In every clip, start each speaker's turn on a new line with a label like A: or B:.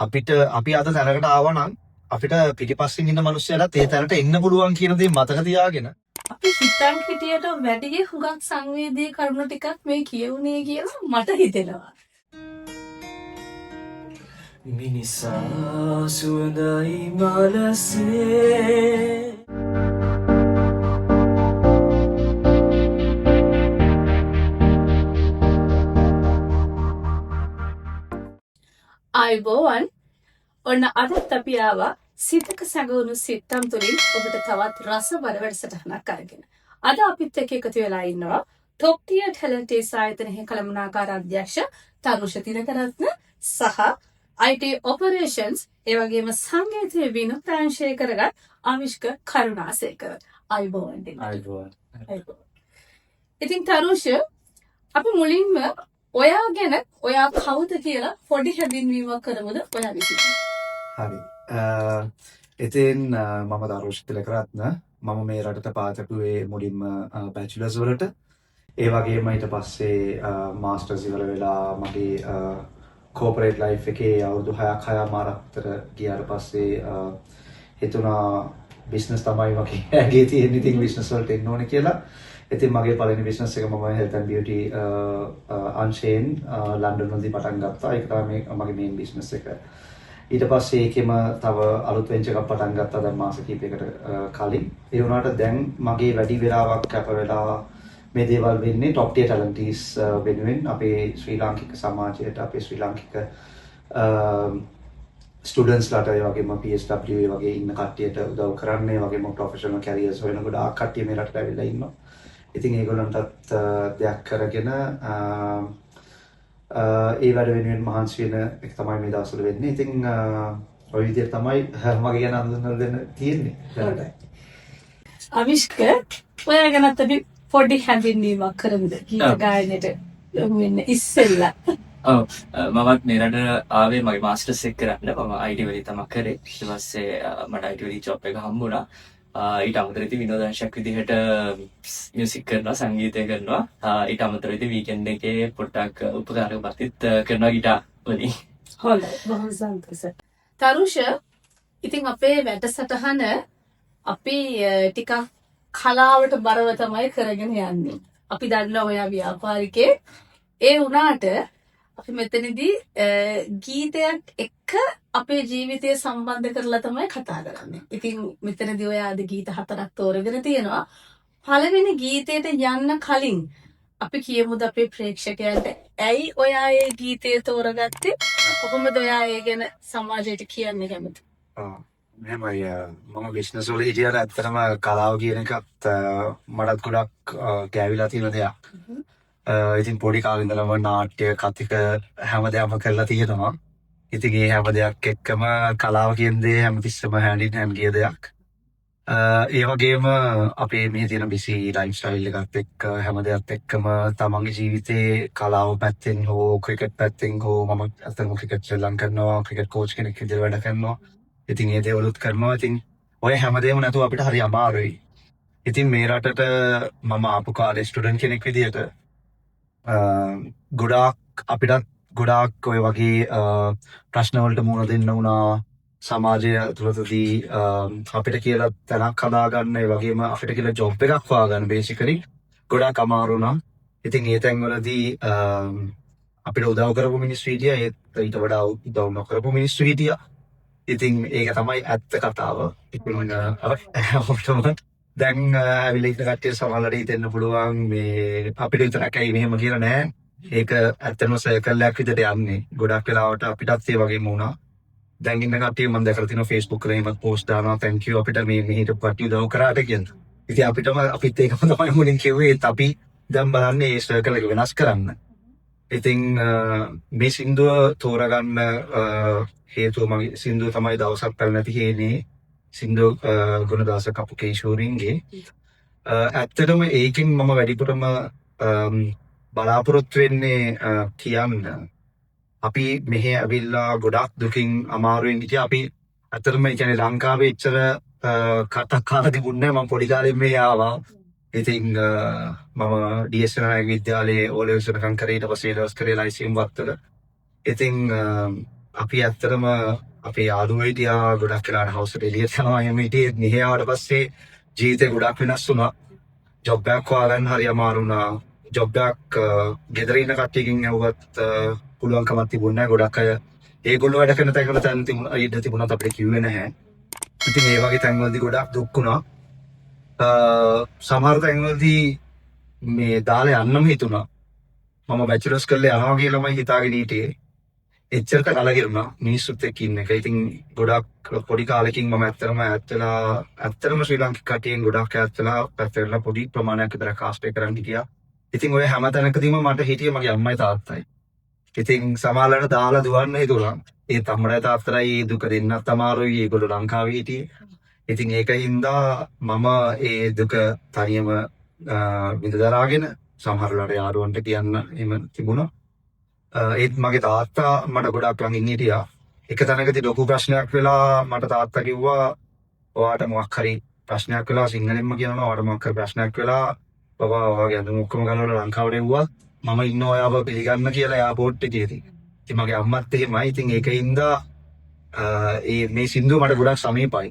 A: අපිට අපි අද තැනකට ආවා නම් අපිට පිටිපස්සෙන් ඉන්න මිනිස්සුන්ට ඒ තැනට එන්න පුළුවන් කියන දේ මතක තියාගෙන
B: අපි හිතන් හිටියට වැඩිගේ හුඟක් සංවේදී කරුණු ටිකක් මේ කියුනේ කියලා මට හිතෙනවා.
C: මිනිසා සුවඳයි මලසේ
B: ආයුබෝවන්. ඔන්න අදත් අපි ආවා සිතක සැඟවුණු සිත්තම් තුළින් ඔබට තවත් රසබර වැඩසටහනක් අරගෙන. අද අපිත් එක්ක එකතු වෙලා ඉන්නවා ටොප් ටියර් ටැලන්ට් ආයතනයේ කළමනාකාර අධ්‍යක්ෂ තරුෂ තිලකරත්න සහ IT operations ඒ වගේම සංගීතයේ විනෝදාංශය කරගත් අවිෂ්ක කරුණාසේකර. ආයුබෝවන් දෙන්න.
C: ආයුබෝවන්.
B: ඉතින් තරුෂ අපි මුලින්ම ඔයා ගැන ඔයා කවුද කියලා පොඩි හැඳින්වීමක් කරමුද ඔයා විසින්?
A: හරි. ඉතින් මම දරුෂ් තිලකරත්න. මම මේ රටට පාතකුවේ මුලින්ම බැචලර්ස් වලට ඒ වගේම ඊට පස්සේ මාස්ටර්ස් ඉවර වෙලා මගේ කෝපරේට් ලයිෆ් එකේ අවුරුදු 6ක් 6මාරක් විතර ගියාට පස්සේ හිතුණා බිස්නස් තමයි මගේ ඇගේ තියෙන ඉතින් බිස්නස් වලට එන්න ඕනේ කියලා. ඉතින් මගේ පළවෙනි බිස්නස් එක මම health and beauty අංශයෙන් ලන්ඩන් වලදී පටන් ගත්තා. ඒක තමයි මගේ මේන් බිස්නස් එක. ඊට පස්සේ ඒකෙම තව අලුත් වෙන්චර් එකක් පටන් ගත්තා දැන් මාස කිහිපයකට කලින්. ඒ වුණාට දැන් මගේ වැඩි වෙලාවක් කැප වෙලා මේ දේවල් වෙන්නේ ටොප් ටියර් ටැලන්ට්ස් වෙනුවෙන් අපේ ශ්‍රී ලාංකික සමාජයට අපේ ශ්‍රී ලාංකික ස්ටුඩන්ට්ස්ලාට ඒ වගේම PSW ඒ වගේ ඉන්න කට්ටියට උදව් කරන්න ඒ වගේම ප්‍රොෆෙෂනල් කැරියර්ස් හොයන ගොඩාක් කට්ටිය මේ රටට ඇවිල්ලා ඉන්නවා. ඉතින් ඒගොල්ලන්ටත් දෙයක් කරගෙන ඒ වැඩ වෙනුවෙන් මහන්සි වෙන එක තමයි මේ දවස්වල වෙන්නේ. ඉතින් ඔය විදිහට තමයි මගේ ගැන හඳුන්වලා දෙන්න තියෙන්නේ දැනට.
B: අවිෂ්ක ඔයා ගැනත් අපි පොඩි හැඳින්වීමක් කරමුද? ගීත ගායනයට යොමු වෙන්න ඉස්සෙල්ලා.
C: ඔව් මමත් මේ රටට ආවේ මගේ මාස්ටර්ස් එක කරන්න. මම IT වලදී තමයි කරේ. ඊට පස්සේ මට IT වලදී ජොබ් එක හම්බුණා. ඊට අමතරව ඉතින් විනෝදාංශයක් විදිහට මියුසික් කරනවා, සංගීතය කරනවා. ඊට අමතරව ඉතින් වීකෙන්ඩ් එකේ පොඩ්ඩක් උපකාරක බතිත් කරනවා ගිටාර් වලින්.
B: හොඳයි. බොහොම සතුටුයි. තරුෂ ඉතින් අපේ වැඩසටහන අපි ටිකක් කලාවට බරව තමයි කරගෙන යන්නේ. අපි දන්නවා ඔයා ව්‍යාපාරිකේ. ඒ වුණාට අපි මෙතනදී ගීතයක් එක්ක අපේ ජීවිතය සම්බන්ධ කරලා තමයි කතා කරන්නේ. ඉතින් මෙතනදී ඔයා අද ගීත 4ක් තෝරගෙන තියෙනවා. පළවෙනි ගීතයට යන්න කලින් අපි කියමුද අපේ ප්‍රේක්ෂකයන්ට ඇයි ඔයා මේ ගීතය තෝරගත්තේ? කොහොමද ඔයා ඒ ගැන සමාජයට කියන්න කැමති?
A: මෙහෙමයි මම බිස්නස් වල හිටියට ඇත්තටම කලාව කියන එකත් මටත් ගොඩක් ගෑවිලා තියෙන දෙයක්. ඉතින් පොඩි කාලේ ඉඳලම නාට්‍ය කතික හැමදේම කරලා තියෙනවා. ඉතින් ඒ හැම දෙයක් එක්කම කලාව කියන දේ හැමතිස්සෙම hand in hand ගිය දෙයක්. ඒ වගේම අපේ මේ තියෙන බිසි ලයිෆ් ස්ටයිල් එකත් එක්ක හැම දෙයක් එක්කම තමන්ගේ ජීවිතේ කලාව පැත්තෙන් හෝ ක්‍රිකට් පැත්තෙන් හෝ මම අතන ක්‍රිකට් ශ්‍රී කරනවා ක්‍රිකට් කෝච් කෙනෙක් විදිහට වැඩ කරනවා. ඉතින් ඒ දේවලුත් කරනවා. ඉතින් ඔය හැමදේම නැතුව අපිට හරි අමාරුයි. ඉතින් මේ රටට මම ආපු කාලේ ස්ටුඩන්ට් කෙනෙක් විදිහට ගොඩාක් අපිටත් ගොඩාක් ඔය වගේ ප්‍රශ්න වලට මුහුණ දෙන්න වුණා. සමාජය තුළදී අපිට කියලා තැනක් හදාගන්න ඒ වගේම අපිට කියලා ජොබ් එකක් හොයාගන්න බේසිකලි ගොඩාක් අමාරු වුණා. ඉතින් ඒ තැන්වලදී අපිට උදව් කරපු මිනිස්සු හිටියා. ඊට වඩා උදව් නොකරපු මිනිස්සු හිටියා. ඉතින් ඒක තමයි ඇත්ත කතාව. ඉතින් අපිටම දැන් ඇවිල්ලා ඉන්න කට්ටිය සමහරවිට හිතෙන්න පුළුවන් මේ අපිට විතරක් ඇයි මෙහෙම කියලා නෑ. ඒක ඇත්තටම සර්කල් එකක් විදිහට යන්නේ. ගොඩක් වෙලාවට අපිටත් ඒ වගේම වුණා. දැන් ඉන්න කට්ටිය මම දැකලා තියෙනවා Facebook එකේ එහෙමත් post දානවා thank you අපිට මේ මෙහෙට කට්ටිය උදව් කරාට කියලා. ඉතින් අපිත් ඒකම තමයි මුලින් කිව්වේ. අපි දැන් බලන්නේ මේ සර්කල් එක වෙනස් කරන්න. ඉතින් මේ සින්දුව තෝරගන්න හේතුව මගේ සින්දුව තමයි දවසක් පැල නැති හේනේ සින්දුව ගුණදාස කපුකේශෝරින්ගේ. ඇත්තටම ඒකෙන් මම වැඩිපුරම බලාපොරොත්තු වෙන්නේ කියන්න අපි මෙහෙ ඇවිල්ලා ගොඩක් දුකින් අමාරුවෙන් හිටියා. අපි ඇත්තටම ඒ කියන්නේ ලංකාවේ ඉච්චර කතා කාලා තිබුණේ නැහැ. මම පොඩි කාලේ මෙහෙ ආවා. ඉතින් මම ඩීඑස් විද්‍යාලයේ ඕ ලෙවල්ස් වෙනකම් කරේ. ඊට පස්සේ ඊළඟ කරේ ලයිසියම් වත්තල. ඉතින් අපි ඇත්තටම අපේ යාළුවෝ හිටියා ගොඩක් වෙලාට හවුස් එකට එළියට යනවා එහෙම හිටියේ මෙහෙ ආවට පස්සේ ජීවිතේ ගොඩක් වෙනස් වුණා. ජොබ් එකක් හොයාගන්න හරි අමාරු වුණා. ජොබ් එකක් ගෙදර ඉන්න කට්ටියකින් ඇහුවත් පුළුවන්කමක් තිබුණේ නැහැ. ගොඩක් අය ඒගොල්ලෝ වැඩ කරන තැන්වල තැන් තිබුණා ඉඩ තිබුණත් අපිට කිව්වේ නැහැ. ඉතින් ඒ වගේ තැන්වලදී ගොඩක් දුක් වුණා. සමහර තැන්වලදී මේ දාලා යන්නම හිතුණා. මම බැචලර්ස් කරලා යනවා කියලාම හිතාගෙන හිටියේ. එච්චරට කලකිරුණා මිනිස්සුත් එක්ක ඉන්න එක. ඉතින් ගොඩක් පොඩි කාලෙකින් මම ඇත්තටම ශ්‍රී ලාංකික කට්ටියෙන් ගොඩක් පැත්තලා පොඩි ප්‍රමාණයක් විතර කාස්ට් කරන්න හිටියා. ඉතින් ඔය හැම තැනකදීම මට හිටියේ මගේ අම්මයි තාත්තයි. ඉතින් සමහරවල්ලාට දාලා දුවන්න හිතුණා. ඒ අම්මලා තාත්තලායි ඒ දුක දෙන්නත් අමාරුයි. ඒගොල්ලෝ ලංකාවේ හිටියේ. ඉතින් ඒකින්ද මම ඒ දුක තනියම විඳ දරාගෙන සමහරවල්ලාට යාළුවන්ට කියන්න එහෙම තිබුණා. ඒත් මගේ තාත්තා මට ගොඩක් ළඟින් හිටියා. එක තැනකදී ලොකු ප්‍රශ්නයක් වෙලා මට තාත්තා කිව්වා ඔයාට මොකක් හරි ප්‍රශ්නයක් වෙලා සිංහලෙන්ම කියනවා ඔයාට මොකක් හරි ප්‍රශ්නයක් වෙලා බබා ඔයාගේ අඳුම ඔක්කොම ගලවලා ලංකාවට එව්වා මම ඉන්න ඔයාව පිළිගන්න කියලා එයාපෝට් එකේදී. ඉතින් මගේ අම්මත් එහෙමයි. ඉතින් ඒකින්ද මේ සින්දුව මට ගොඩක් සමීපයි.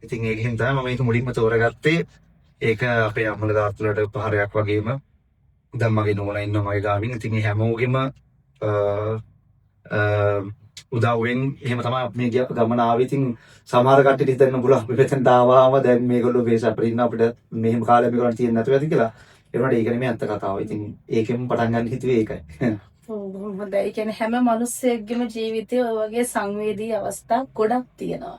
A: ඉතින් ඒකෙන් තමයි මම මේක මුලින්ම තෝරගත්තේ. ඒක අපේ අම්මලා තාත්තලාට උපහාරයක් වගේම දැන් මගේ නෝනා ඉන්නවා මගේ ගාවින්. ඉතින් මේ හැමෝගෙම උදව්වෙන් එහෙම තමයි මේ ගමන ආවේ. ඉතින් සමහර කට්ටියට හිතන්න පුළුවන් අපි මෙතනට ආවම දැන් මේගොල්ලෝ බේස් අපිට ඉන්න අපිට මෙහෙම කාලයක් මේගොල්ලන් තියෙන්නේ නැතුව ඇති කියලා. ඒ වුණාට ඒක නෙමෙයි අත්ත කතාව. ඉතින් ඒකෙන් පටන් ගන්න හිතුවේ ඒකයි.
B: ඔව් හොඳයි. ඒ කියන්නේ හැම මිනිස්සෙක්ගේම ජීවිතේ ඔය වගේ සංවේදී අවස්ථා ගොඩක් තියෙනවා.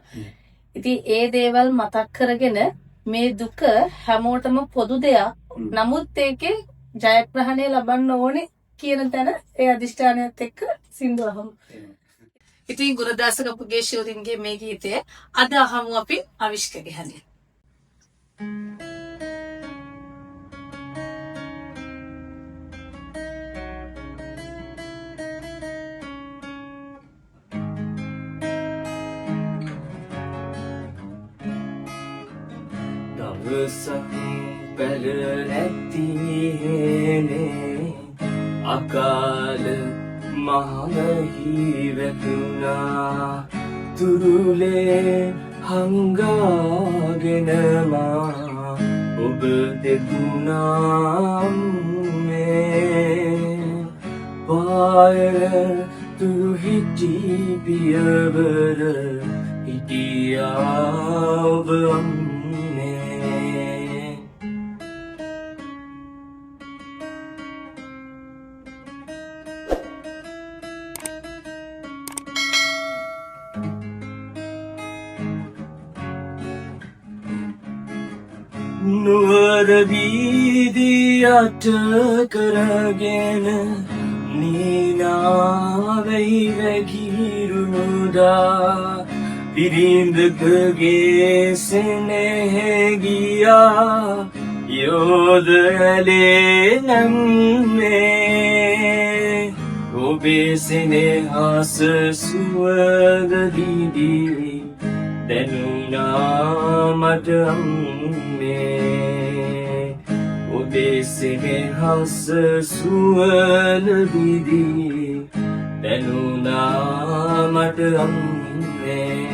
B: ඉතින් ඒ දේවල් මතක් කරගෙන මේ දුක හැමෝටම පොදු දෙයක්. නමුත් ඒකේ ජයග්‍රහණය ලබන්න ඕනේ කියන තැන ඒ අදිෂ්ඨානයත් එක්ක සින්දු අහමු. ඉතින් ගුරුදාස කපුගේ ශිවරින්ගේ මේ ගීතය අද අහමු අපි අවිෂ්කගේ හැඳින්.
C: දවසක් පැල නැතිනේ අකාල මහමහි වැටුණා තුරුලේ හංගාගෙනමා ඔබ දෙකුණා මේ පායර තුරු හිටි පියවර හිටියා ඔබ නුවර වීදී යට කරගෙන නීනාවෙයි වැගිරුණුදා පිරින්දකගේ සෙනෙහෙ ගියා යෝදලේ නම්නේ ඔබේ සෙනෙහස සුවඳ දිදී දැනුණා මට ඔබේ සෙනෙහස සුවඳ දිදී දැනුණා මට අම්මේ.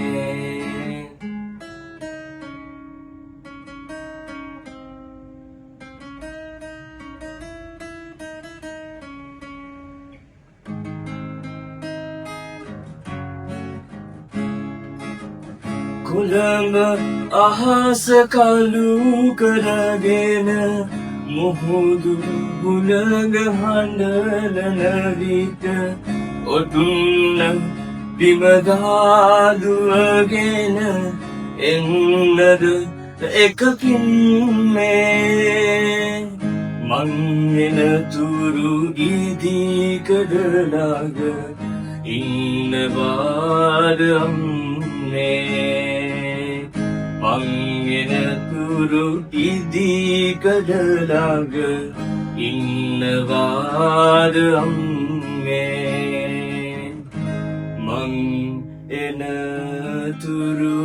C: කොළඹ අහස කළු කරගෙන මුහුදු ගුණග හඬලන විට ඔදුන්න බිමදාදුවගෙන එන්නද එකකින් මේ මං එන තුරු ගිදී කඩලාග ඉන්නවාද අම්මේ මං එන තුරු ගිදී කඩලාග ඉන්නවාද අම්මේ මං එන තුරු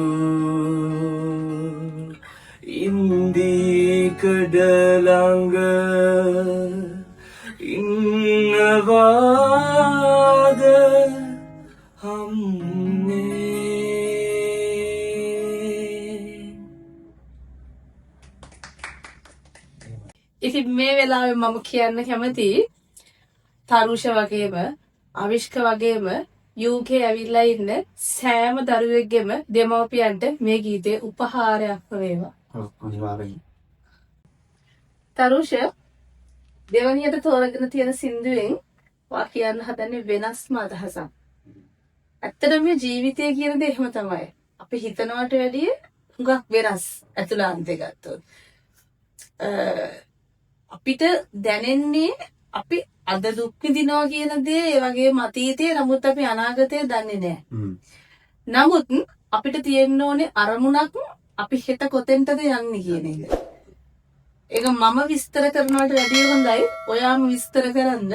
C: ඉන්දී කඩලාග ඉන්නවාද අම්මේ.
B: ඉතින් මේ වෙලාවේ මම කියන්න කැමති තරුෂ වගේම අවිෂ්ක වගේම UK ඇවිල්ලා ඉන්න සෑම දරුවෙක්ගෙම දෙමව්පියන්ට මේ ගීතය උපහාරයක් වේවා.
A: ඔව් අනිවාර්යෙන්.
B: තරුෂ දෙවනියට තෝරගෙන තියෙන සින්දුවෙන් වා කියන්න හදන්නේ වෙනස්ම අදහසක්. ඇත්තටම මේ ජීවිතය කියන දේ එහෙම තමයි. අපි හිතනවට වැඩිය හුඟක් වෙනස් අතුලාන්තේ ගත්තොත්. අපිට දැනෙන්නේ අපි අද දුක් විඳිනවා කියන දේ ඒ වගේම අතීතයේ නමුත් අපි අනාගතය දන්නේ නැහැ. නමුත් අපිට තියෙන්න ඕනේ අරමුණක් අපි හෙට කොතෙන්ටද යන්නේ කියන එක. ඒක මම විස්තර කරනවට වැඩිය හොඳයි ඔයාම විස්තර කරන්න.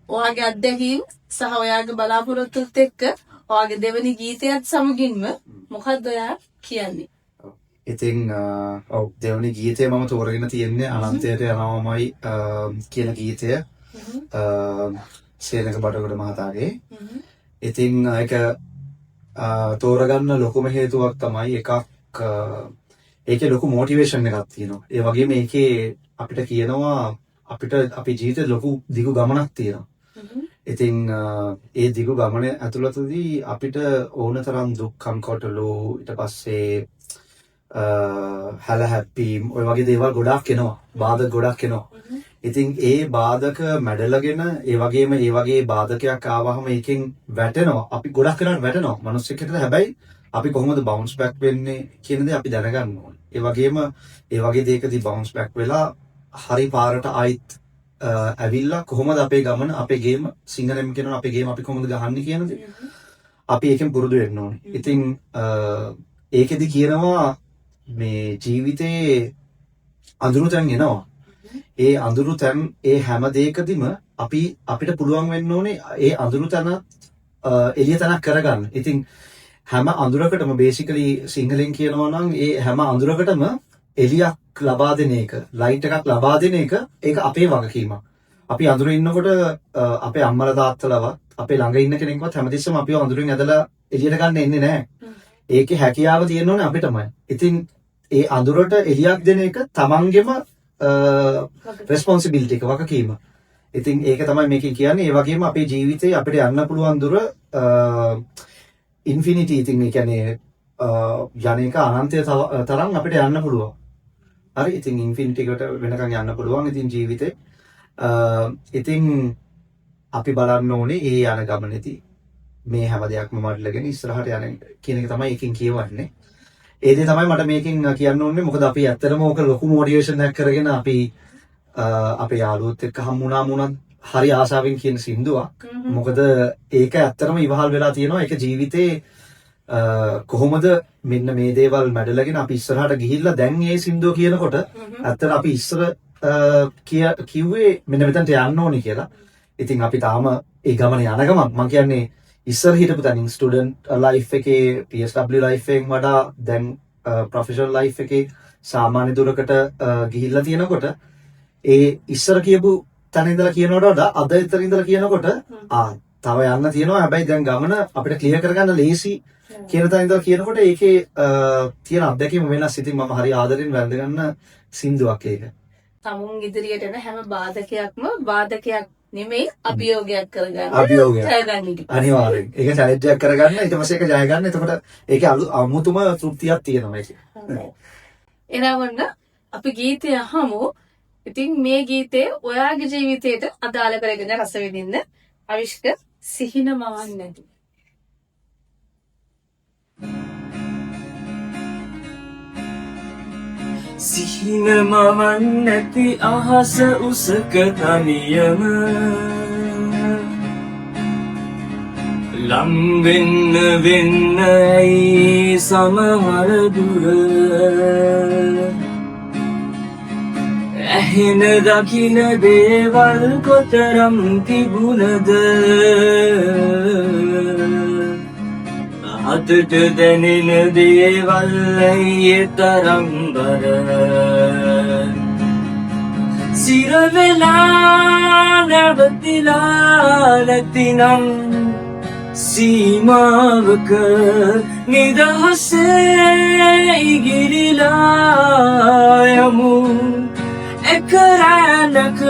B: ඔයාගේ අත්දැකීම් සහ ඔයාගේ බලාපොරොත්තුත් එක්ක ඔයාගේ දෙවෙනි ගීතයත් සමගින්ම මොකක්ද ඔයා කියන්නේ?
A: ඉතින් ඔව් දෙවෙනි ගීතය මම තෝරගෙන තියන්නේ අනන්තයට යනවාමයි කියන ගීතය. සේනක බඩගොඩ මහතාගේ. ඉතින් ඒක තෝරගන්න ලොකුම හේතුවක් තමයි එකක් ඒකේ ලොකු මොටිවේෂන් එකක් තියෙනවා. ඒ වගේම ඒකේ අපිට කියනවා අපිට අපේ ජීවිතේ ලොකු දිගු ගමනක් තියෙනවා. ඉතින් ඒ දිගු ගමන ඇතුළතදී අපිට ඕන තරම් දුක් කම්කොටලු ඊට පස්සේ හැල හැප්පීම් ඔය වගේ දේවල් ගොඩාක් එනවා. බාධක ගොඩාක් එනවා. ඉතින් ඒ බාධක මැඩලගෙන ඒ වගේ බාධකයක් ආවහම ඒකෙන් වැටෙනවා. අපි ගොඩක් කරාට වැටෙනවා. මිනිස්සුෙක් හිටලා හැබැයි අපි කොහොමද බවුන්ස් බෑක් වෙන්නේ කියන දේ අපි දැනගන්න ඕනේ. ඒ වගේම ඒ වගේ දෙයකදී බවුන්ස් බෑක් වෙලා හරි පාරට ආයිත් ඇවිල්ලා කොහොමද අපේ ගමන අපේ ගේම සිංහලෙන් කියනවා අපේ ගේම අපි කොහොමද ගහන්නේ කියන දේ අපි ඒකෙන් පුරුදු වෙන්න ඕනේ. ඉතින් ඒකෙදි කියනවා මේ ජීවිතේ අඳුරු තැන් එනවා. ඒ අඳුරු තැන් ඒ හැම දෙයකදීම අපිට පුළුවන් වෙන්න ඕනේ ඒ අඳුරු තැන එළිය තැනක් කරගන්න. ඉතින් හැම අඳුරකටම බේසිකලි සිංහලෙන් කියනවා නම් ඒ හැම අඳුරකටම එළියක් ලබා දෙන එක, ලයිට් එකක් ලබා දෙන එක ඒක අපේ වගකීමක්. අපි අඳුරේ ඉන්නකොට අපේ අම්මලා තාත්තලාවත් අපේ ළඟ ඉන්න කෙනෙක්වත් හැමතිස්සෙම අපිව අඳුරෙන් ඇදලා එළියට ගන්න එන්නේ නැහැ. ඒකේ හැකියාව තියෙන්න ඕනේ අපිටමයි. ඉතින් ඒ අඳුරට එළියක් දෙන එක තමන්ගේම රෙස්පොන්සිබිලිටි එක වගකීම. ඉතින් ඒක තමයි මේකෙන් කියන්නේ. ඒ වගේම අපේ ජීවිතේ අපිට යන්න පුළුවන් දුර ඉන්ෆිනිටි. ඉතින් ඒ කියන්නේ යන්නේක අනන්තය තරම් අපිට යන්න පුළුවන්. හරි. ඉතින් ඉන්ෆිනිටි එකට වෙනකන් යන්න පුළුවන්. ඉතින් ජීවිතේ ඉතින් අපි බලන්න ඕනේ ඒ යන ගමනේදී මේ හැම දෙයක්ම මඩලගෙන ඉස්සරහට යන කියන එක තමයි එකකින් කියවන්නේ. ඒ දේ තමයි මට මේකෙන් කියන්න ඕනේ. මොකද අපි ඇත්තටම ඕක ලොකු මොටිවේෂන් එකක් කරගෙන අපි අපේ යාළුවොත් එක්ක හම්බුණාම හරි ආසාවෙන් කියන සින්දුවක්. මොකද ඒක ඇත්තටම ඉවහල් වෙලා තියෙනවා. ඒක ජීවිතේ කොහොමද මෙන්න මේ දේවල් මැඩලගෙන අපි ඉස්සරහට ගිහිල්ලා දැන් මේ සින්දුව කියනකොට ඇත්තට අපි ඉස්සර කිව්වේ මෙන්න මෙතනට යන්න ඕනේ කියලා. ඉතින් අපි තාම ඒ ගමන යන ගමන් මම කියන්නේ ඉස්සර හිටපු තැනින් ස්ටුඩන්ට් ලයිෆ් එකේ PSW ලයිෆ් එකෙන් වඩා දැන් ප්‍රොෆෙෂනල් ලයිෆ් එකේ සාමාන්‍ය දුරකට ගිහිල්ලා තියෙනකොට ඒ ඉස්සර කියපු තැන ඉඳලා කියනකොට වඩා අද ඉතර ඉඳලා කියනකොට තව යන්න තියෙනවා. හැබැයි දැන් ගමන අපිට ක්ලියර් කරගන්න ලේසි කියන තැන ඉඳලා කියනකොට ඒකේ තියෙන අත්දැකීම වෙනස්. ඉතින් මම හරි ආදරෙන් වැළඳ ගන්න සින්දුවක් ඒක.
B: තමුන් ඉදිරියට එන හැම බාධකයක්ම බාධකයක් නෙමෙයි අභියෝගයක් කරගන්න.
A: අභියෝගයක්.
B: ජයගන්න ඊට පස්සේ.
A: අනිවාර්යෙන්. ඒක චැලෙන්ජ් එකක් කරගන්න ඊට පස්සේ ඒක ජය ගන්න. එතකොට ඒකේ අමුතුම තෘප්තියක් තියෙනවා ඒකේ.
B: එනවන්න අපි ගීතය අහමු. ඉතින් මේ ගීතේ ඔයාගේ ජීවිතයට අදාළ කරගෙන රස විඳින්න අවිෂ්ක සිහින මවන්නේ නැති.
C: සිහින මවන් නැති අහස උසක තනියම ලම් වෙන්න ඇයි සමහර දුර ඇහෙන දකින දේවල් කොතරම් තිබුණද අතට දැනෙන දේවල් ඇයි තරම් බර සිරවෙලා නැවතිලා නැතිනම් සීමාවක නිදහසේ ඉගිරිලා යමු එකරැනක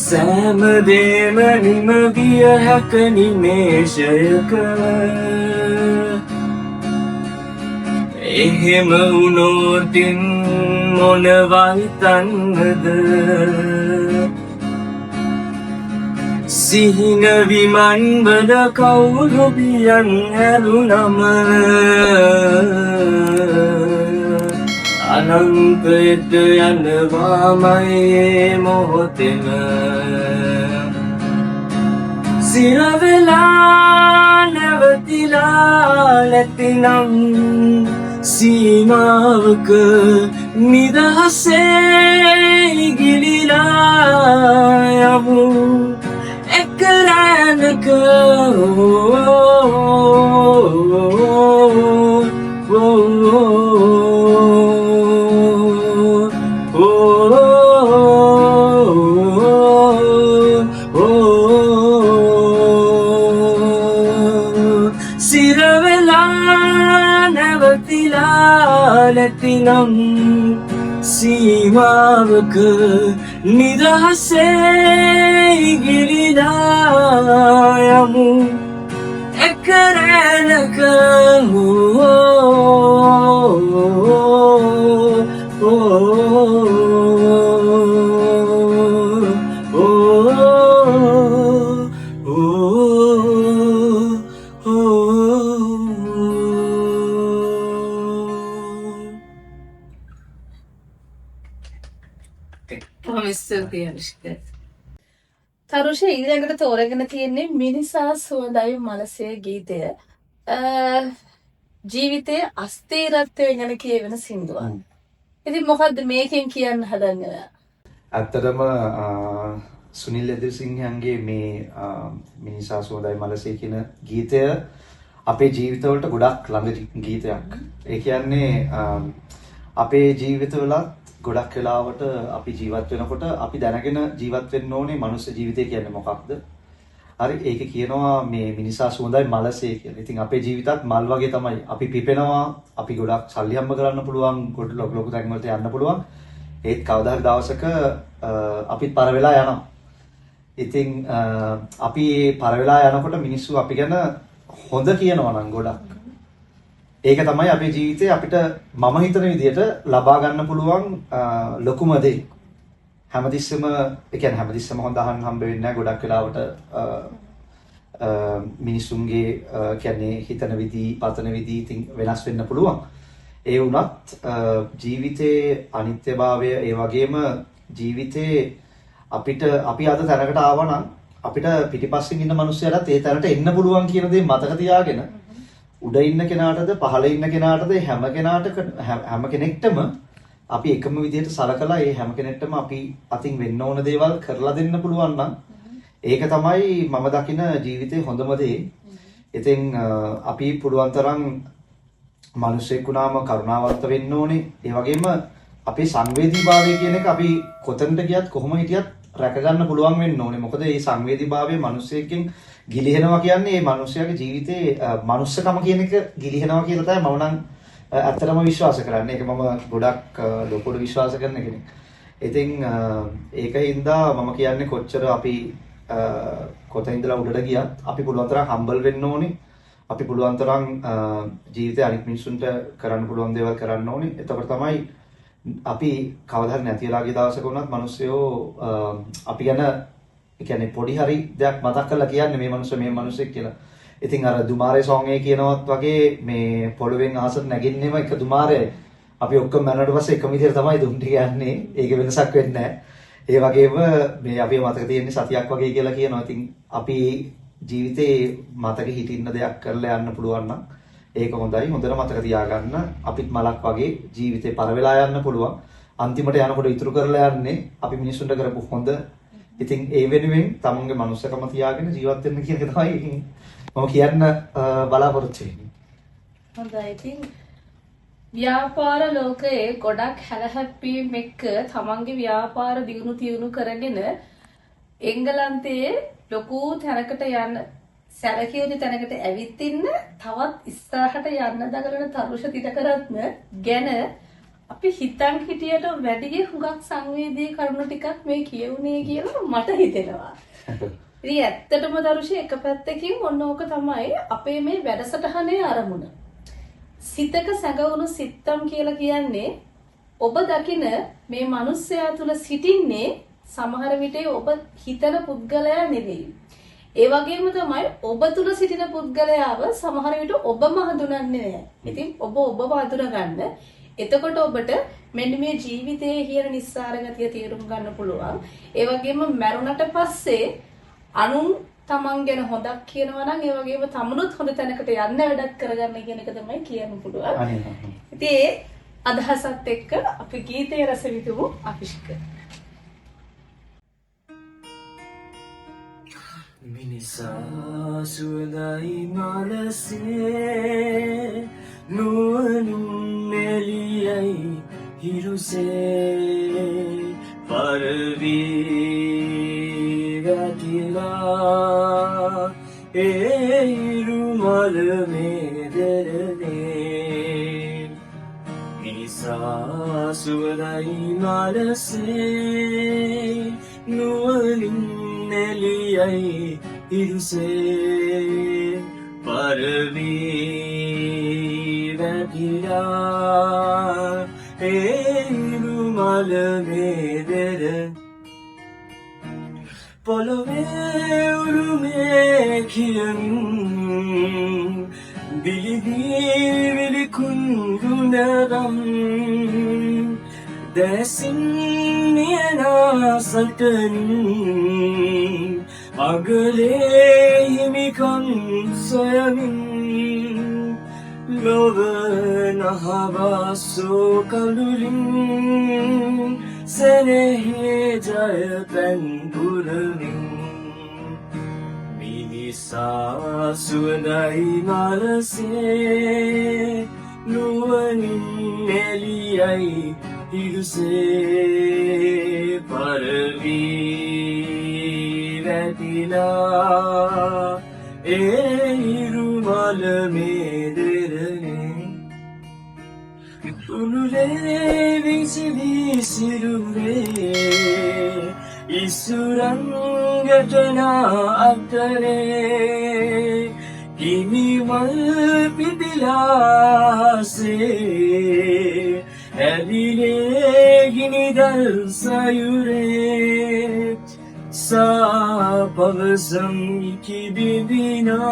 C: සෑමදේම නිමගිය හැක නිමේෂයක එහෙම වුණෝටින් මොනවල්තන්නද සිහින විමන්වල කවුරුබියන් හැරුණම අනන්තයට යනවාමයේ මොහොතෙම සිරවෙලා නැවතිලා නැතිනම් සීමාවක නිදහසේ ඉගිලිලා යමු එකරැනක සිරවෙලා නැවතිලා නැතිනම් සීමාවක නිදහසේ ඉගිලිලා යමු එකරැනක
B: ස්තුතියි අනුෂ්ක. තරුෂ ඊළඟට තෝරගෙන තියෙන්නේ මිනිසා සුවඳයි මනසේ ගීතය. ජීවිතයේ අස්ථිරත්වය ගැන කියවෙන සින්දුවක්. ඉතින් මොකද්ද මේකෙන් කියන්න හදන්නේ?
A: ඇත්තටම සුනිල් එදිරිසිංහයන්ගේ මේ මිනිසා සුවඳයි මනසේ කියන ගීතය අපේ ජීවිතවලට ගොඩක් ළඟ ගීතයක්. ඒ කියන්නේ අපේ ජීවිතවලත් ගොඩක් වෙලාවට අපි ජීවත් වෙනකොට අපි දැනගෙන ජීවත් වෙන්න ඕනේ මනුස්ස ජීවිතය කියන්නේ මොකක්ද? හරි ඒක කියනවා මේ මිනිසා සුවඳයි මලසේ කියලා. ඉතින් අපේ ජීවිතත් මල් වගේ තමයි. අපි පිපෙනවා, අපි ගොඩක් සල්ලි හම්බ කරන්න පුළුවන්, ගොඩ ලොකු තැන් වලට යන්න පුළුවන්. ඒත් කවදා හරි දවසක අපිත් පර වෙලා යනවා. ඉතින් අපි පර වෙලා යනකොට මිනිස්සු අපි ගැන හොඳ කියනවා නම් ගොඩක්. ඒක තමයි අපේ ජීවිතේ අපිට මම හිතන විදිහට ලබා ගන්න පුළුවන් ලොකුම දේ. හැමතිස්සෙම ඒ කියන්නේ හැමතිස්සෙම හොඳ අහන්න හම්බ වෙන්නේ නැහැ. ගොඩක් වෙලාවට මිනිසුන්ගේ කියන්නේ හිතන විදි, පතන විදි ඉතින් වෙනස් වෙන්න පුළුවන්. ඒ වුණත් ජීවිතයේ අනිත්‍යභාවය ඒ වගේම ජීවිතේ අපිට අපි අද තැනකට ආවා නම් අපිට පිටිපස්සෙන් ඉන්න මිනිස්සුන්ටත් ඒ තැනට එන්න පුළුවන් කියන දේ මතක තියාගෙන උඩ ඉන්න කෙනාටද පහළ ඉන්න කෙනාටද හැම කෙනෙක්ටම අපි එකම විදිහට සලකලා ඒ හැම කෙනෙක්ටම අපි අතින් වෙන්න ඕන දේවල් කරලා දෙන්න පුළුවන් නම් ඒක තමයි මම දකින ජීවිතේ හොඳම දේ. ඉතින් අපි පුළුවන් තරම් මිනිස්සෙක් වුණාම කරුණාවන්ත වෙන්න ඕනේ. ඒ වගේම අපේ සංවේදීභාවය කියන එක අපි කොතනට ගියත් කොහොම හිටියත් රැක ගන්න පුළුවන් වෙන්න ඕනේ. මොකද මේ සංවේදීභාවය මිනිස්සෙක්ගෙන් ගිලිහෙනවා කියන්නේ මේ මිනිස්යාගේ ජීවිතේ මනුස්සකම කියන එක ගිලිහෙනවා කියලා තමයි මම නම් ඇත්තටම විශ්වාස කරන්නේ. ඒක මම ගොඩක් ලොකුට විශ්වාස කරන කෙනෙක්. ඉතින් ඒකින්ද මම කියන්නේ කොච්චර අපි කොතන ඉඳලා උඩට ගියත් අපි පුළුවන් තරම් හම්බල් වෙන්න ඕනේ. අපි පුළුවන් තරම් ජීවිතේ අනිත් මිනිස්සුන්ට කරන්න පුළුවන් දේවල් කරන්න ඕනේ. එතකොට තමයි අපි කවදා හරි නැතිලා ගිය දවසක වුණත් මිනිස්සුયો අපි ගැන ඒ කියන්නේ පොඩි හරි දෙයක් මතක් කරලා කියන්නේ මේ මිනිස්සෙක් කියලා. ඉතින් අර දුමාරේ සෝං එකේ කියනවත් වගේ මේ පොළවෙන් අහසට නැගින්නේම එක දුමාරේ. අපි ඔක්කොම මැරුණාට පස්සේ එකම විදිහට තමයි දුම් ටික යන්නේ. ඒක වෙනසක් වෙන්නේ නැහැ. ඒ වගේම මේ අපි මතක තියෙන්නේ සතියක් වගේ කියලා කියනවා. ඉතින් අපි ජීවිතේ මතක හිටින්න දෙයක් කරලා යන්න පුළුවන් නම් ඒක හොඳයි. හොඳට මතක තියාගන්න. අපිත් මලක් වගේ ජීවිතේ පර වෙලා යන්න පුළුවන්. අන්තිමට යනකොට ඉතුරු කරලා යන්නේ අපි මිනිස්සුන්ට කරපු හොඳ. ඉතින් ඒ වෙනුවෙන් තමන්ගේ මනුස්සකම තියාගෙන ජීවත් වෙන්න කියන එක තමයි මම කියන්න බලාපොරොත්තු වෙන්නේ.
B: හොඳයි. ඉතින් ව්‍යාපාර ලෝකයේ ගොඩක් හැලහැප්පීම් එක්ක තමන්ගේ ව්‍යාපාර දියුණු කරගෙන එංගලන්තයේ ලොකු තැනකට යන්න සැලකියුතු තැනකට ඇවිත් ඉන්න තවත් ඉස්සරහට යන්න දඟලන තරුෂ තිතකරත්න ගැන අපි හිතන් හිටියට වැඩිගේ හුඟක් සංවේදී කරුණු ටිකක් මේ කියුනේ කියලා මට හිතෙනවා. ඉතින් ඇත්තටම තරුෂ එක පැත්තකින් ඔන්න ඕක තමයි අපේ මේ වැඩසටහනේ අරමුණ. සිතක සැඟවුණු සිත්තම් කියලා කියන්නේ ඔබ දකින මේ මිනිස්සයා තුල සිටින්නේ සමහර විට ඔබ හිතන පුද්ගලයා නෙවෙයි. ඒ වගේම තමයි ඔබ තුල සිටින පුද්ගලයාව සමහර විට ඔබම හඳුනන්නේ නැහැ. ඉතින් ඔබව හඳුනගන්න. එතකොට ඔබට මෙන්න මේ ජීවිතයේ කියන නිස්සාර ගතිය තේරුම් ගන්න පුළුවන්. ඒ වගේම මරුණට පස්සේ අනුන් තමන් ගැන හොදක් කියනවා නම් ඒ වගේම තමනුත් හොඳ තැනකට යන්න වැඩක් කරගන්න කියන එක තමයි කියන්න පුළුවන්. ඉතින් ඒ අදහසත් එක්ක අපි ගීතයේ රස විඳමු අෆිෂ්ක.
C: මිනිසා සුවඳයි මනසේ නුවණින් එළියයි හිරුසේ පරවි වැටිලා ඒ හිරුමල මේදරනේ මිනිසා සුවඳයි මනසේ නුවණින් එළියයි හිරුසේ පරවි වැටිලා ඒ හිරුමල මේදර පොළොවේ උරුමේ කියමින් බිලිදී විලිකුණුනරම් දැසින් නියනසල්ටනින් අගලේ හිමිකම් සොයමින් ලොව නහවසෝ කඳුලින් සෙනෙහි ජය පැන්පුරමින් මිනිසා සුවඳයි මනසේ නුවණින් එළියයි හිරුසේ පරවි වැටිලා ඒ හිරුමල මේදරනේ උනුලේ විසිවි සිරුරේ ඉසුරංගටනා අතරේ හිමිවල් පිපිලාසේ ඇලිලේ ගිනිදල් සයුරේ සාපවසම් කිබිබිනා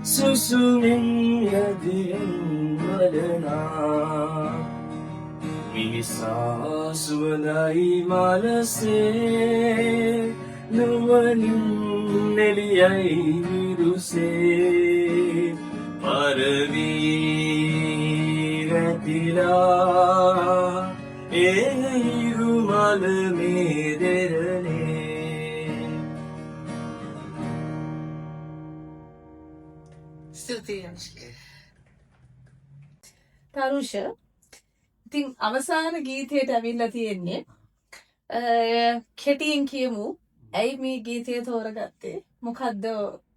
C: සුසුමින් යදින් වදනා මිනිසා සුවඳයි මනසේ නුවණින් එළියයි හිරුසේ පරවි වැටිලා ඒ හිරුමල මේදරනේ.
B: තරුෂ ඉතින් අවසාන ගීතයට ඇවිල්ලා තියෙන්නේ කෙටියෙන් කියමු ඇයි මේ ගීතය තෝරගත්තේ මොකද්ද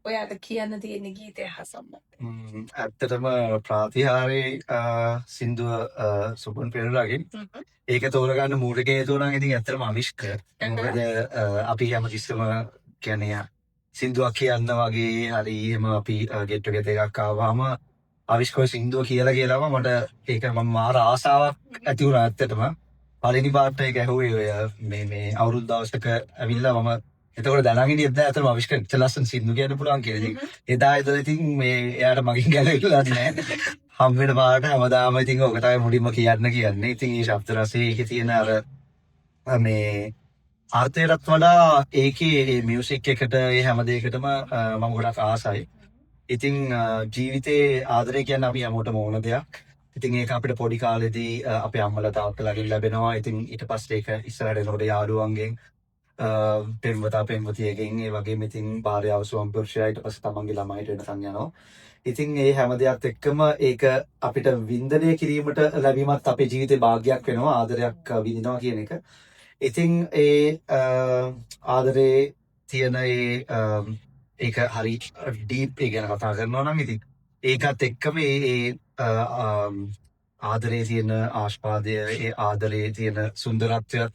B: ඔයාට කියන්න තියෙන ගීතය හා සම්බන්ධයෙන්?
A: ඇත්තටම ප්‍රාතිහාරයේ සින්දුව සුබන් පෙරලාගෙන් ඒක තෝරගන්න මූලික හේතුව නම් ඉතින් ඇත්තටම අවිෂ්ක. මොකද අපි හැමතිස්සම කියන්නේ සින්දුවක් කියන්න වගේ හරි එහෙම අපි ගෙට් ටුගෙදර් එකක් ආවම අවිෂ්කෝ සින්දුව කියලාම මට ඒක මම මාර ආසාවක් ඇති වුණා ඇත්තටම. පළවෙනි පාර්ට් එක ඇහුවේ ඔය මේ අවුරුදු දවසක ඇවිල්ලා මම එතකොට දැනගෙන හිටියෙත් නෑ අතන අවිෂ්ක ලස්සන සින්දු කියන්න පුළුවන් කියලා. ඉතින් එදා ඉඳලා ඉතින් මේ එයාට මගෙන් ගැලවිලා නෑ. හම් වෙන පාට හැමදාම ඉතින් ඔක තමයි මුලින්ම කියන්නේ. ඉතින් මේ ශබ්ද රසයේ ඒකේ තියෙන අර මේ අර්ථයටත් වඩා ඒකේ මේ මියුසික් එකට ඒ හැම දෙයකටම මම ගොඩක් ආසයි. ඉතින් ජීවිතේ ආදරය කියන්නේ අපි හැමෝටම ඕන දෙයක්. ඉතින් ඒක අපිට පොඩි කාලේදී අපේ අම්මලා තාත්තලාගෙන් ලැබෙනවා. ඉතින් ඊට පස්සේ ඒක ඉස්සරහට එනකොට යාළුවන්ගෙන් පෙම්වතා පෙම්වතියගෙන් ඒ වගේම ඉතින් භාර්යාව ස්වාමිපුරුෂයා ඊට පස්සේ තමන්ගේ ළමයිට වෙනකන් යනවා. ඉතින් ඒ හැම දෙයක් එක්කම ඒක අපිට වින්දනය කිරීමට ලැබීමත් අපේ ජීවිතේ භාග්යක් වෙනවා ආදරයක් විඳිනවා කියන එක. ඉතින් ඒ ආදරේ තියෙන ඒක හරි ඩීප් ඒ ගැන කතා කරනවා නම් ඉතින් ඒකත් එක්කම ඒ ආදරේ තියෙන ආස්වාදය ඒ ආදරේ තියෙන සුන්දරත්වයත්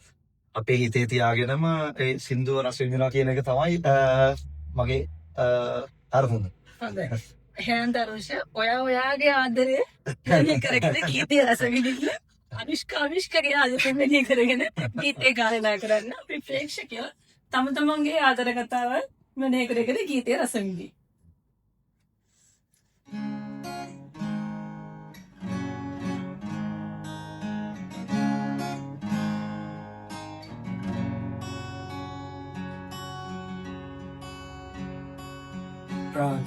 A: අපේ හිතේ තියාගෙනම ඒ සින්දුව රස විඳිනවා කියන එක තමයි මගේ අරමුණ.
B: හොඳයි. එහෙනම් තරුෂ ඔයාගේ ආදරය මෙනෙහි කරගෙන ගීතය රස විඳින්න අනුෂ්කාගේ ආදරය මෙනෙහි කරගෙන ගීතේ ගායනා කරන්න අපි ප්‍රේක්ෂකයෝ තම තමන්ගේ ආදර කතාව මෙනෙහි කරගෙන ගීතය රස විඳින්න.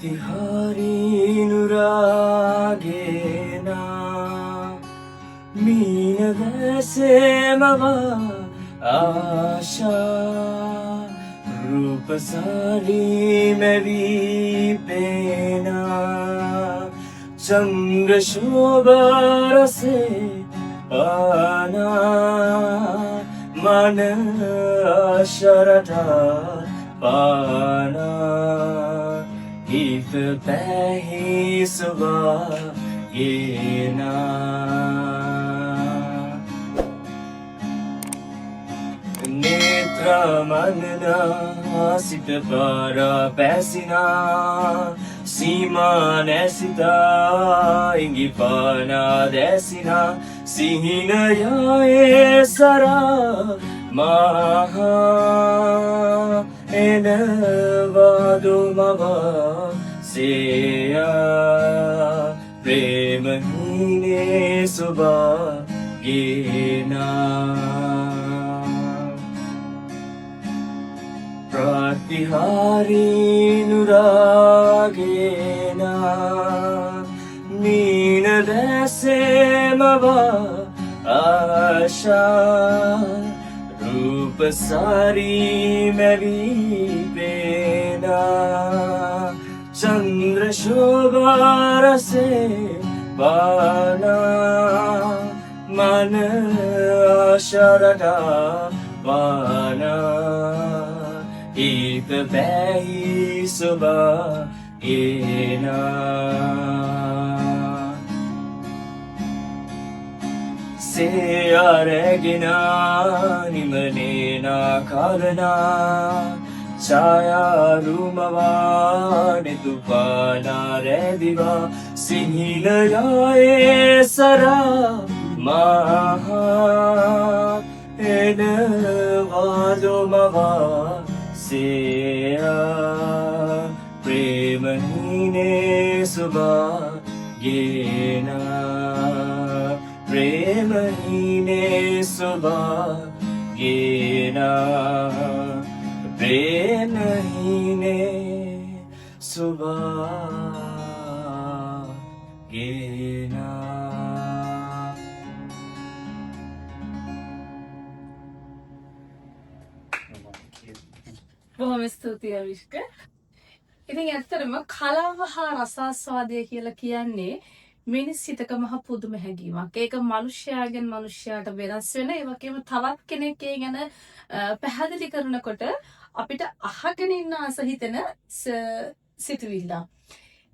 C: ප්‍රතිහාරී නුරාගේනා මීනදසේමව ආශා රූපසාලී මැවී පේනා චන්ද්‍රශෝභරසේ පානා මන ආශරටා පානා If bahi suba yena netra manna sita para pesina sima nesita ingi pana desina sihina ya esara maha enavadumava seya premahine suba gena pratihari nuragena meena desemava asha रूपसारी मेरी बेना चंद्र शोभा से बाना मन शरदा बाना इत बही सुबह येना Seyaregina nimanena kalana Chaya rumava nitupana rediva Sinhilaya esara maha enavadumava seya premahine subha gena Premahine subha gena Premahine subha gena
B: බොහොම ස්තුතියි අවිෂ්ක. ඉතින් ඇත්තටම කලාව හා රසාස්වාදය කියලා කියන්නේ මිනිස් හිතක මහ පුදුම හැඟීමක්. ඒක මිනිස්යාගෙන් මිනිස්යාට වෙනස් වෙන. ඒ වගේම තවත් කෙනෙක් ඒ ගැන පැහැදිලි කරනකොට අපිට අහගෙන ඉන්න ආස හිතෙන සිතුවිල්ල.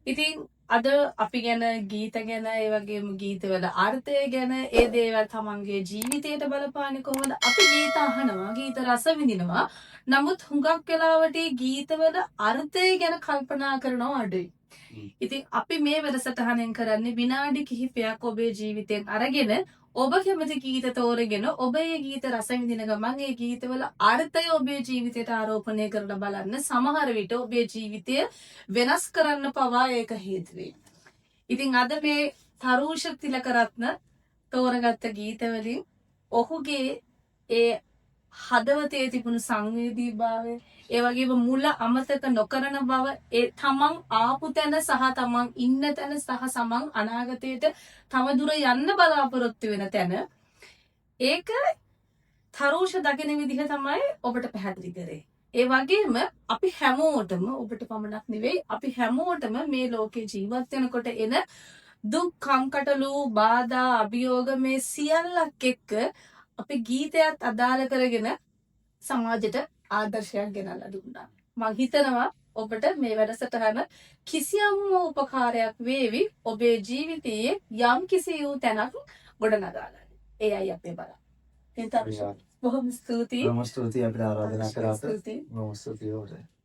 B: ඉතින් අද අපි ගැන ගීත ගැන ඒ වගේම ගීතවල අර්ථය ගැන ඒ දේවල් තමන්ගේ ජීවිතයට බලපාන්නේ කොහොමද? අපි ගීත අහනවා, ගීත රස විඳිනවා. නමුත් හුඟක් වෙලාවට ගීතවල අර්ථය ගැන කල්පනා කරනවා අඩුයි. ඉතින් අපි මේ වැඩසටහනෙන් කරන්නේ විනාඩි කිහිපයක් ඔබේ ජීවිතයෙන් අරගෙන ඔබ කැමති ගීත තෝරගෙන ඔබ ඒ ගීත රස විඳින ගමන් ඒ ගීතවල අර්ථය ඔබේ ජීවිතයට ආරෝපණය කරලා බලන්න. සමහර විට ඔබේ ජීවිතය වෙනස් කරන්න පවා ඒක හේතු වෙයි. ඉතින් අද මේ තරුෂ තිලකරත්න තෝරගත්ත ගීතවලින් ඔහුගේ ඒ හදවතේ තිබුණු සංවේදීභාවය ඒ වගේම මුල අමතක නොකරන බව ඒ තමන් ආපු තැන සහ තමන් ඉන්න තැන සහ සමන් අනාගතයට තව දුර යන්න බලාපොරොත්තු වෙන තැන ඒක තරුෂ දකින විදිහ තමයි ඔබට පැහැදිලි කරේ. ඒ වගේම අපි හැමෝටම ඔබට පමණක් නෙවෙයි අපි හැමෝටම මේ ලෝකේ ජීවත් වෙනකොට එන දුක් කම්කටොළු බාධා අභියෝග මේ සියල්ලක් එක්ක අපි ගීතයත් අදාළ කරගෙන සමාජයට ආදර්ශයක් ගෙනල්ලා දුන්නා. මම හිතනවා ඔබට මේ වැඩසටහන කිසියම් උපකාරයක් වේවි ඔබේ ජීවිතයේ යම් කිසි වූ තැනක් ගොඩනගා ගන්න. ඒයි අපේ බලා. ඉතින් තරුෂ බොහොම ස්තුතියි.
A: බොහොම ස්තුතියි අපිට ආරාධනා කරාට.
B: ස්තුතියි.
A: බොහොම ස්තුතියි ඔබට.